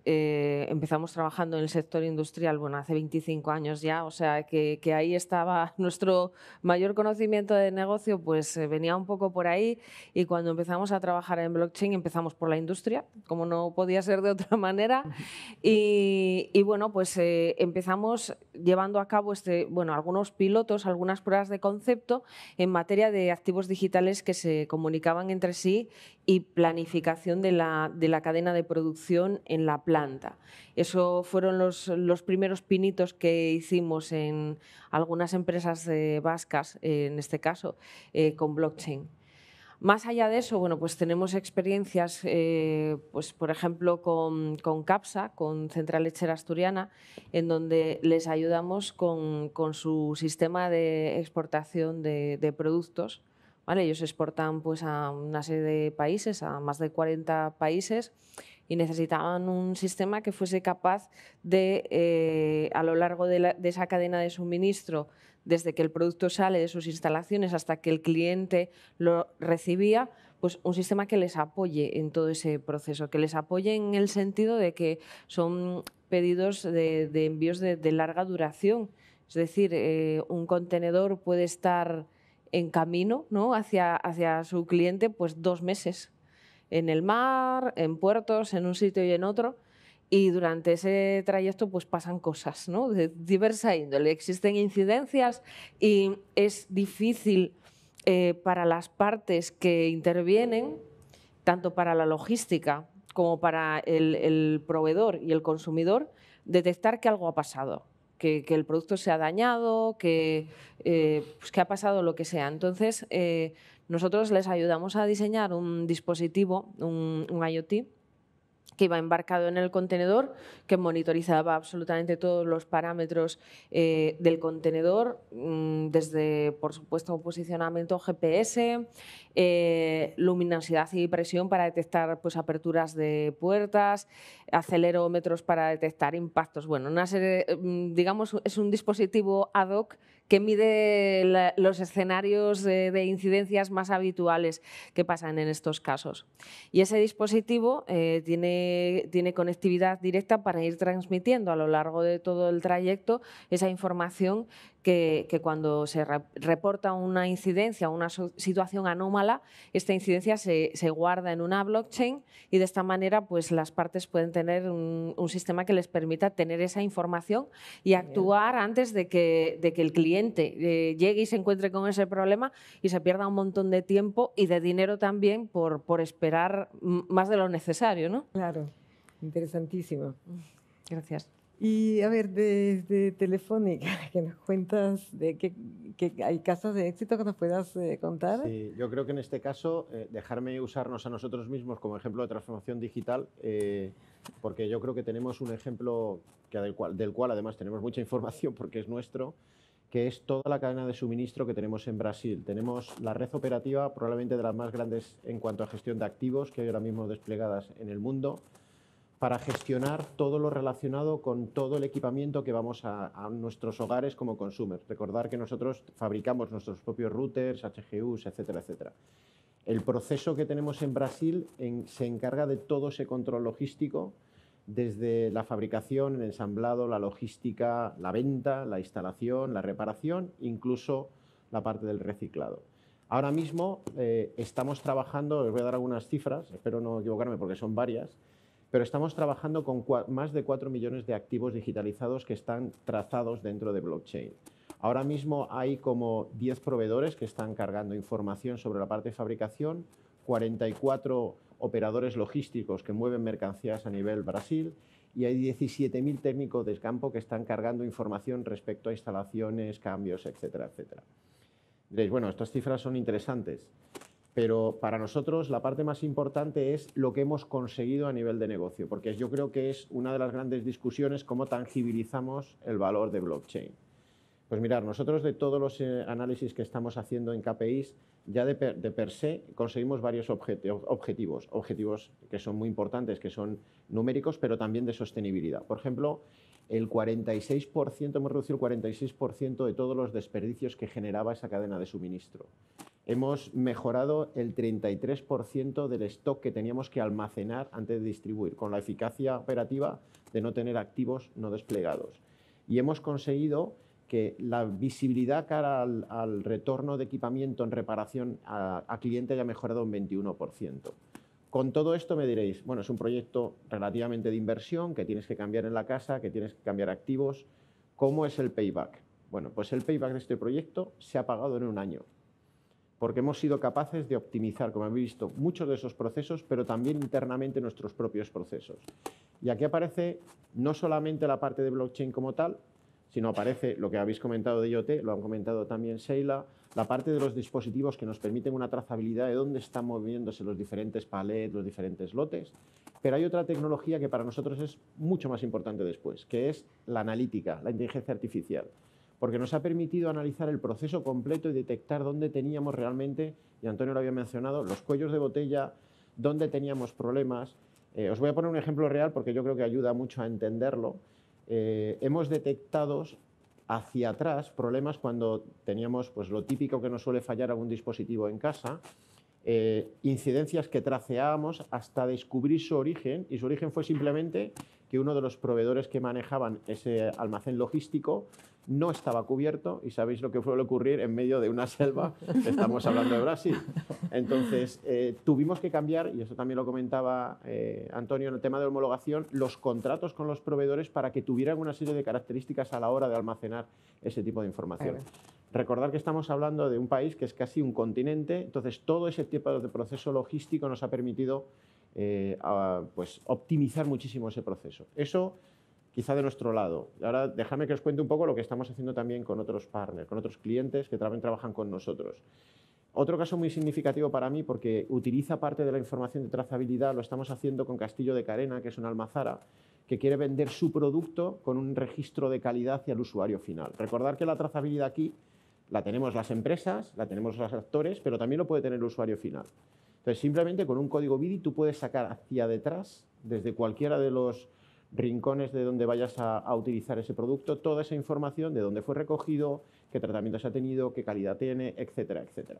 empezamos trabajando en el sector industrial, bueno, hace 25 años ya, o sea, que ahí estaba nuestro mayor conocimiento de negocio, pues venía un poco por ahí, y cuando empezamos a trabajar en blockchain empezamos por la industria, como no podía ser de otra manera, y bueno, pues empezamos llevando a cabo algunos pilotos, algunas pruebas de concepto en materia de activos digitales que se comunicaban entre sí y planificación de la cadena de producción en la planta. Eso fueron los primeros pinitos que hicimos en algunas empresas vascas, en este caso, con blockchain. Más allá de eso, bueno, pues tenemos experiencias, pues, por ejemplo, con CAPSA, con Central Lechera Asturiana, en donde les ayudamos con su sistema de exportación de productos. ¿Vale? Ellos exportan pues, a una serie de países, a más de 40 países, y necesitaban un sistema que fuese capaz de, a lo largo de esa cadena de suministro, desde que el producto sale de sus instalaciones hasta que el cliente lo recibía, pues un sistema que les apoye en todo ese proceso, que les apoye en el sentido de que son pedidos de envíos de larga duración. Es decir, un contenedor puede estar en camino, ¿no?, hacia su cliente, pues 2 meses en el mar, en puertos, en un sitio y en otro, y durante ese trayecto pues pasan cosas, ¿no?, de diversa índole. Existen incidencias y es difícil para las partes que intervienen, tanto para la logística como para el proveedor y el consumidor, detectar que algo ha pasado. Que el producto se ha dañado, que ha pasado lo que sea. Entonces, nosotros les ayudamos a diseñar un dispositivo, un IoT, que iba embarcado en el contenedor, que monitorizaba absolutamente todos los parámetros del contenedor, desde, por supuesto, posicionamiento GPS, luminosidad y presión para detectar pues, aperturas de puertas, acelerómetros para detectar impactos. Bueno, una serie, digamos, es un dispositivo ad hoc que mide los escenarios de incidencias más habituales que pasan en estos casos. Y ese dispositivo tiene conectividad directa para ir transmitiendo a lo largo de todo el trayecto esa información que cuando se reporta una incidencia o una situación anómala, esta incidencia se guarda en una blockchain, y de esta manera pues, las partes pueden tener un sistema que les permita tener esa información y actuar antes de que el cliente llegue y se encuentre con ese problema y se pierda un montón de tiempo y de dinero también por esperar más de lo necesario, ¿no? Claro, interesantísimo. Gracias. Y a ver, desde Telefónica, que nos cuentas de que hay casos de éxito que nos puedas contar. Sí, yo creo que en este caso, dejarme usarnos a nosotros mismos como ejemplo de transformación digital, porque yo creo que tenemos un ejemplo del cual además tenemos mucha información porque es nuestro, que es toda la cadena de suministro que tenemos en Brasil. Tenemos la red operativa probablemente de las más grandes en cuanto a gestión de activos que hay ahora mismo desplegadas en el mundo, para gestionar todo lo relacionado con todo el equipamiento que vamos a nuestros hogares como consumers. Recordar que nosotros fabricamos nuestros propios routers, HGUs, etcétera, etcétera. El proceso que tenemos en Brasil se encarga de todo ese control logístico, desde la fabricación, el ensamblado, la logística, la venta, la instalación, la reparación, incluso la parte del reciclado. Ahora mismo estamos trabajando, os voy a dar algunas cifras, espero no equivocarme porque son varias, pero estamos trabajando con más de 4 millones de activos digitalizados que están trazados dentro de blockchain. Ahora mismo hay como 10 proveedores que están cargando información sobre la parte de fabricación, 44 operadores logísticos que mueven mercancías a nivel Brasil y hay 17.000 técnicos de campo que están cargando información respecto a instalaciones, cambios, etcétera, etcétera. Diréis, bueno, estas cifras son interesantes, pero para nosotros la parte más importante es lo que hemos conseguido a nivel de negocio, porque yo creo que es una de las grandes discusiones cómo tangibilizamos el valor de blockchain. Pues mirar, nosotros de todos los análisis que estamos haciendo en KPIs, ya de per se conseguimos varios objetivos que son muy importantes, que son numéricos, pero también de sostenibilidad. Por ejemplo, el 46%, hemos reducido el 46% de todos los desperdicios que generaba esa cadena de suministro. Hemos mejorado el 33% del stock que teníamos que almacenar antes de distribuir, con la eficacia operativa de no tener activos no desplegados. Y hemos conseguido que la visibilidad cara al retorno de equipamiento en reparación a cliente haya mejorado un 21%. Con todo esto me diréis, bueno, es un proyecto relativamente de inversión, que tienes que cambiar en la casa, que tienes que cambiar activos. ¿Cómo es el payback? Bueno, pues el payback de este proyecto se ha pagado en un año, porque hemos sido capaces de optimizar, como habéis visto, muchos de esos procesos, pero también internamente nuestros propios procesos. Y aquí aparece no solamente la parte de blockchain como tal, sino aparece lo que habéis comentado de IoT, lo han comentado también Sheila, la parte de los dispositivos que nos permiten una trazabilidad de dónde están moviéndose los diferentes palets, los diferentes lotes. Pero hay otra tecnología que para nosotros es mucho más importante después, que es la analítica, la inteligencia artificial, porque nos ha permitido analizar el proceso completo y detectar dónde teníamos realmente, y Antonio lo había mencionado, los cuellos de botella, dónde teníamos problemas. Os voy a poner un ejemplo real porque yo creo que ayuda mucho a entenderlo. Hemos detectado hacia atrás problemas cuando teníamos pues, lo típico que nos suele fallar algún dispositivo en casa, incidencias que traceábamos hasta descubrir su origen, y su origen fue simplemente que uno de los proveedores que manejaban ese almacén logístico no estaba cubierto, y sabéis lo que suele ocurrir en medio de una selva, estamos hablando de Brasil. Entonces, tuvimos que cambiar, y eso también lo comentaba Antonio en el tema de homologación, los contratos con los proveedores para que tuvieran una serie de características a la hora de almacenar ese tipo de información. Recordar que estamos hablando de un país que es casi un continente, entonces todo ese tipo de proceso logístico nos ha permitido pues, optimizar muchísimo ese proceso. Eso quizá de nuestro lado. Ahora dejadme que os cuente un poco lo que estamos haciendo también con otros partners, con otros clientes que también trabajan con nosotros. Otro caso muy significativo para mí, porque utiliza parte de la información de trazabilidad, lo estamos haciendo con Castillo de Carena, que es una almazara, que quiere vender su producto con un registro de calidad hacia el usuario final. Recordar que la trazabilidad aquí la tenemos las empresas, la tenemos los actores, pero también lo puede tener el usuario final. Entonces, simplemente con un código BIDI tú puedes sacar hacia detrás, desde cualquiera de los rincones de donde vayas a utilizar ese producto, toda esa información de dónde fue recogido, qué tratamientos ha tenido, qué calidad tiene, etcétera, etcétera.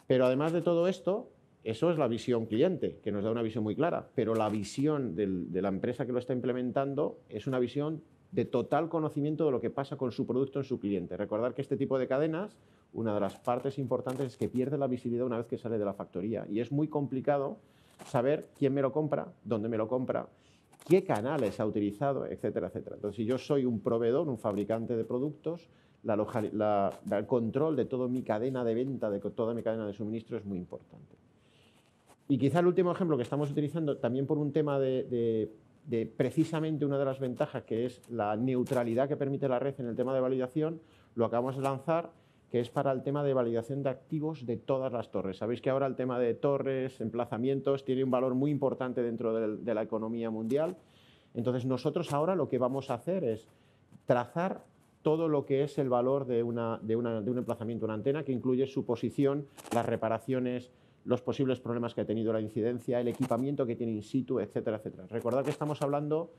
Pero además de todo esto, eso es la visión cliente, que nos da una visión muy clara, pero la visión de la empresa que lo está implementando es una visión de total conocimiento de lo que pasa con su producto en su cliente. Recordar que este tipo de cadenas, una de las partes importantes es que pierde la visibilidad una vez que sale de la factoría, y es muy complicado saber quién me lo compra, dónde me lo compra, qué canales ha utilizado, etcétera, etcétera. Entonces, si yo soy un proveedor, un fabricante de productos, el control de toda mi cadena de venta, de toda mi cadena de suministro es muy importante. Y quizá el último ejemplo que estamos utilizando también por un tema de precisamente una de las ventajas, que es la neutralidad que permite la red en el tema de validación, lo acabamos de lanzar, que es para el tema de validación de activos de todas las torres. Sabéis que ahora el tema de torres, emplazamientos, tiene un valor muy importante dentro de la economía mundial. Entonces, nosotros ahora lo que vamos a hacer es trazar todo lo que es el valor de un emplazamiento, una antena, que incluye su posición, las reparaciones, los posibles problemas que ha tenido la incidencia, el equipamiento que tiene in situ, etcétera, etcétera. Recordad que estamos hablando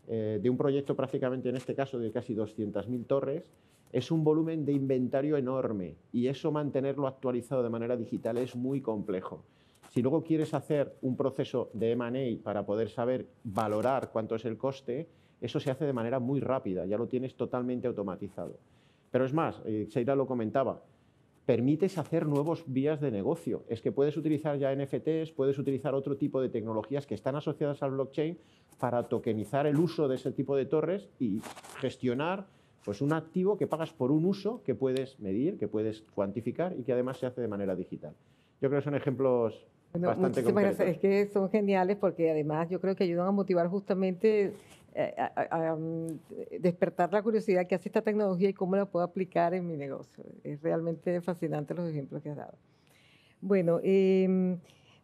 de un proyecto prácticamente, en este caso, de casi 200.000 torres. Es un volumen de inventario enorme, y eso mantenerlo actualizado de manera digital es muy complejo. Si luego quieres hacer un proceso de M&A para poder saber valorar cuánto es el coste, eso se hace de manera muy rápida, ya lo tienes totalmente automatizado. Pero es más, Sheila lo comentaba, permites hacer nuevas vías de negocio. Es que puedes utilizar ya NFTs, puedes utilizar otro tipo de tecnologías que están asociadas al blockchain para tokenizar el uso de ese tipo de torres y gestionar pues, un activo que pagas por un uso que puedes medir, que puedes cuantificar y que además se hace de manera digital. Yo creo que son ejemplos bastante concretos. Es que son geniales porque además yo creo que ayudan a motivar justamente a despertar la curiosidad que hace esta tecnología y cómo la puedo aplicar en mi negocio. Es realmente fascinante los ejemplos que has dado. Bueno,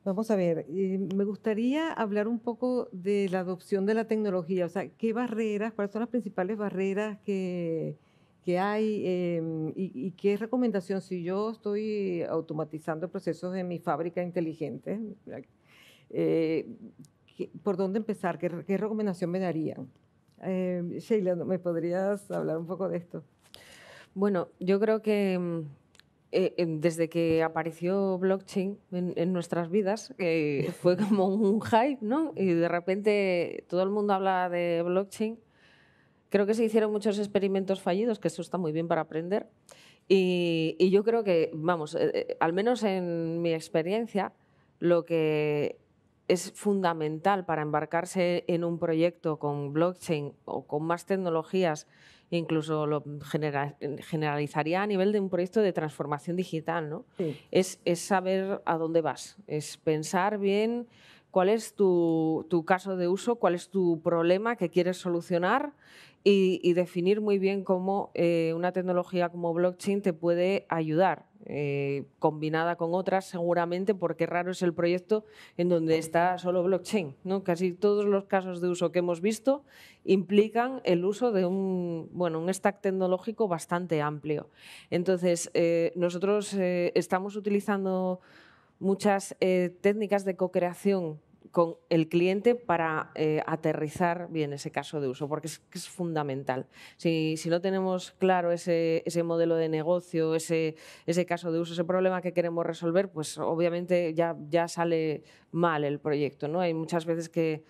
vamos a ver, me gustaría hablar un poco de la adopción de la tecnología, o sea, ¿qué barreras, cuáles son las principales barreras que hay y qué recomendación si yo estoy automatizando procesos en mi fábrica inteligente? ¿Por dónde empezar? ¿Qué recomendación me darían? Sheila, ¿me podrías hablar un poco de esto? Bueno, yo creo que desde que apareció blockchain en nuestras vidas, fue como un hype, ¿no? Y de repente todo el mundo habla de blockchain. Creo que se hicieron muchos experimentos fallidos, que eso está muy bien para aprender. Y yo creo que, vamos, al menos en mi experiencia, lo que es fundamental para embarcarse en un proyecto con blockchain o con más tecnologías, incluso lo generalizaría a nivel de un proyecto de transformación digital, ¿no? Sí. Es saber a dónde vas, es pensar bien cuál es tu caso de uso, cuál es tu problema que quieres solucionar y definir muy bien cómo una tecnología como blockchain te puede ayudar, combinada con otras seguramente, porque raro es el proyecto en donde está solo blockchain, ¿no? Casi todos los casos de uso que hemos visto implican el uso de un stack tecnológico bastante amplio. Entonces, nosotros estamos utilizando muchas técnicas de co-creación con el cliente para aterrizar bien ese caso de uso, porque es fundamental. Si no tenemos claro ese modelo de negocio, ese caso de uso, ese problema que queremos resolver, pues obviamente ya sale mal el proyecto, ¿no? Hay muchas veces que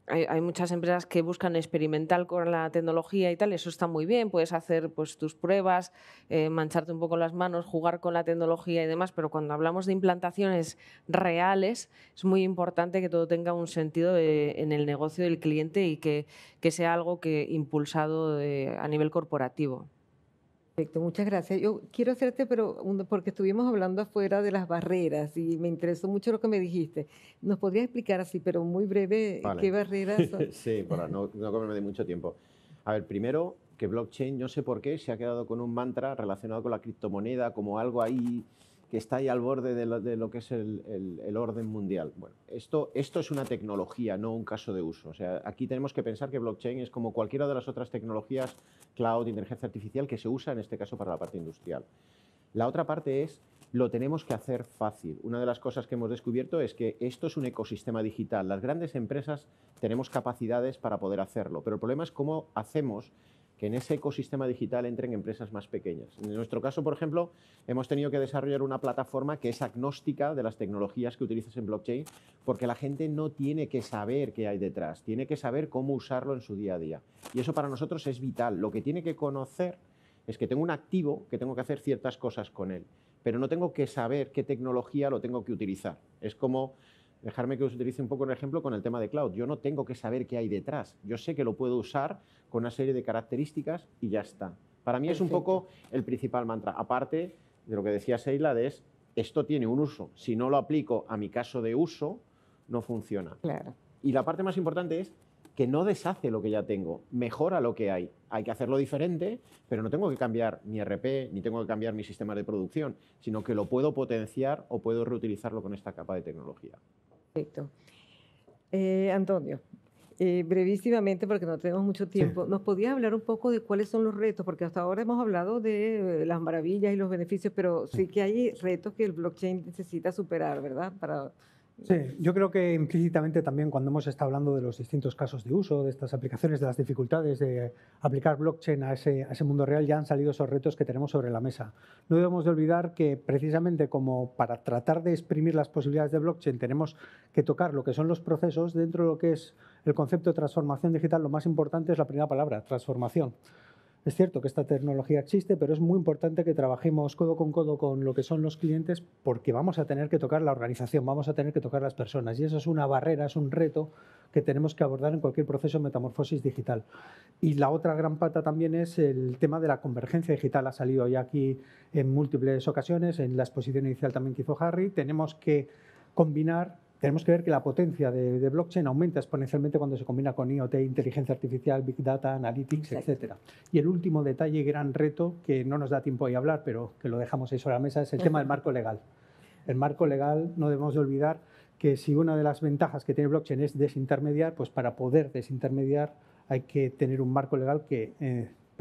hay muchas empresas que buscan experimentar con la tecnología y tal, eso está muy bien, puedes hacer pues, tus pruebas, mancharte un poco las manos, jugar con la tecnología y demás, pero cuando hablamos de implantaciones reales es muy importante que todo tenga un sentido en el negocio del cliente y que sea algo impulsado a nivel corporativo. Perfecto, muchas gracias. Yo quiero hacerte, porque estuvimos hablando afuera de las barreras y me interesó mucho lo que me dijiste. ¿Nos podrías explicar así, pero muy breve, Vale. qué barreras son? Sí, para no comerme de mucho tiempo. A ver, primero, que blockchain, no sé por qué, se ha quedado con un mantra relacionado con la criptomoneda como algo ahí que está ahí al borde de lo que es el orden mundial. Bueno, esto es una tecnología, no un caso de uso. O sea, aquí tenemos que pensar que blockchain es como cualquiera de las otras tecnologías, cloud, inteligencia artificial, que se usa en este caso para la parte industrial. La otra parte es, lo tenemos que hacer fácil. Una de las cosas que hemos descubierto es que esto es un ecosistema digital. Las grandes empresas tenemos capacidades para poder hacerlo, pero el problema es cómo hacemos que en ese ecosistema digital entren empresas más pequeñas. En nuestro caso, por ejemplo, hemos tenido que desarrollar una plataforma que es agnóstica de las tecnologías que utilizas en blockchain, porque la gente no tiene que saber qué hay detrás, tiene que saber cómo usarlo en su día a día. Y eso para nosotros es vital. Lo que tiene que conocer es que tengo un activo que tengo que hacer ciertas cosas con él, pero no tengo que saber qué tecnología lo tengo que utilizar. Es como, dejarme que os utilice un poco un ejemplo con el tema de cloud. Yo no tengo que saber qué hay detrás. Yo sé que lo puedo usar con una serie de características y ya está. Para mí es un poco el principal mantra. Aparte de lo que decía Sheila, esto tiene un uso. Si no lo aplico a mi caso de uso, no funciona. Claro. Y la parte más importante es que no deshace lo que ya tengo, mejora lo que hay. Hay que hacerlo diferente, pero no tengo que cambiar mi ERP, ni tengo que cambiar mi sistema de producción, sino que lo puedo potenciar o puedo reutilizarlo con esta capa de tecnología. Perfecto. Antonio, brevísimamente, porque no tenemos mucho tiempo, ¿nos podías hablar un poco de cuáles son los retos? Porque hasta ahora hemos hablado de las maravillas y los beneficios, pero sí que hay retos que el blockchain necesita superar, ¿verdad? Sí, yo creo que implícitamente también cuando hemos estado hablando de los distintos casos de uso, de estas aplicaciones, de las dificultades de aplicar blockchain a ese mundo real, ya han salido esos retos que tenemos sobre la mesa. No debemos de olvidar que precisamente como para tratar de exprimir las posibilidades de blockchain tenemos que tocar lo que son los procesos, dentro de lo que es el concepto de transformación digital, lo más importante es la primera palabra, transformación. Es cierto que esta tecnología existe, pero es muy importante que trabajemos codo con lo que son los clientes, porque vamos a tener que tocar la organización, vamos a tener que tocar las personas, y eso es una barrera, es un reto que tenemos que abordar en cualquier proceso de metamorfosis digital. Y la otra gran pata también es el tema de la convergencia digital. Ha salido ya aquí en múltiples ocasiones, en la exposición inicial también que hizo Harry. Tenemos que combinar, tenemos que ver que la potencia de blockchain aumenta exponencialmente cuando se combina con IoT, inteligencia artificial, Big Data, Analytics, etc. Y el último detalle y gran reto, que no nos da tiempo ahí a hablar, pero que lo dejamos ahí sobre la mesa, es el tema del marco legal. El marco legal, no debemos de olvidar que si una de las ventajas que tiene blockchain es desintermediar, pues para poder desintermediar hay que tener un marco legal que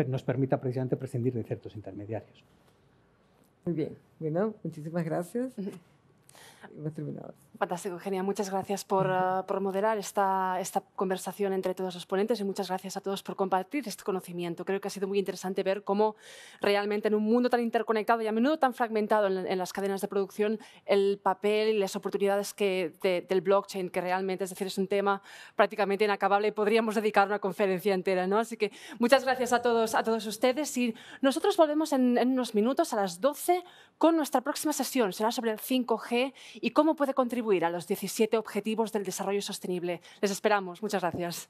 nos permita precisamente prescindir de ciertos intermediarios. Muy bien. Bueno, muchísimas gracias. Hemos terminado. Fantástico, Eugenia. Muchas gracias por moderar esta conversación entre todos los ponentes y muchas gracias a todos por compartir este conocimiento. Creo que ha sido muy interesante ver cómo realmente en un mundo tan interconectado y a menudo tan fragmentado en las cadenas de producción, el papel y las oportunidades del blockchain, que realmente, es decir, es un tema prácticamente inacabable y podríamos dedicar una conferencia entera, ¿no? Así que muchas gracias a todos ustedes y nosotros volvemos en unos minutos a las 12 con nuestra próxima sesión. Será sobre el 5G y cómo puede contribuir a los 17 Objetivos del Desarrollo Sostenible. Les esperamos. Muchas gracias.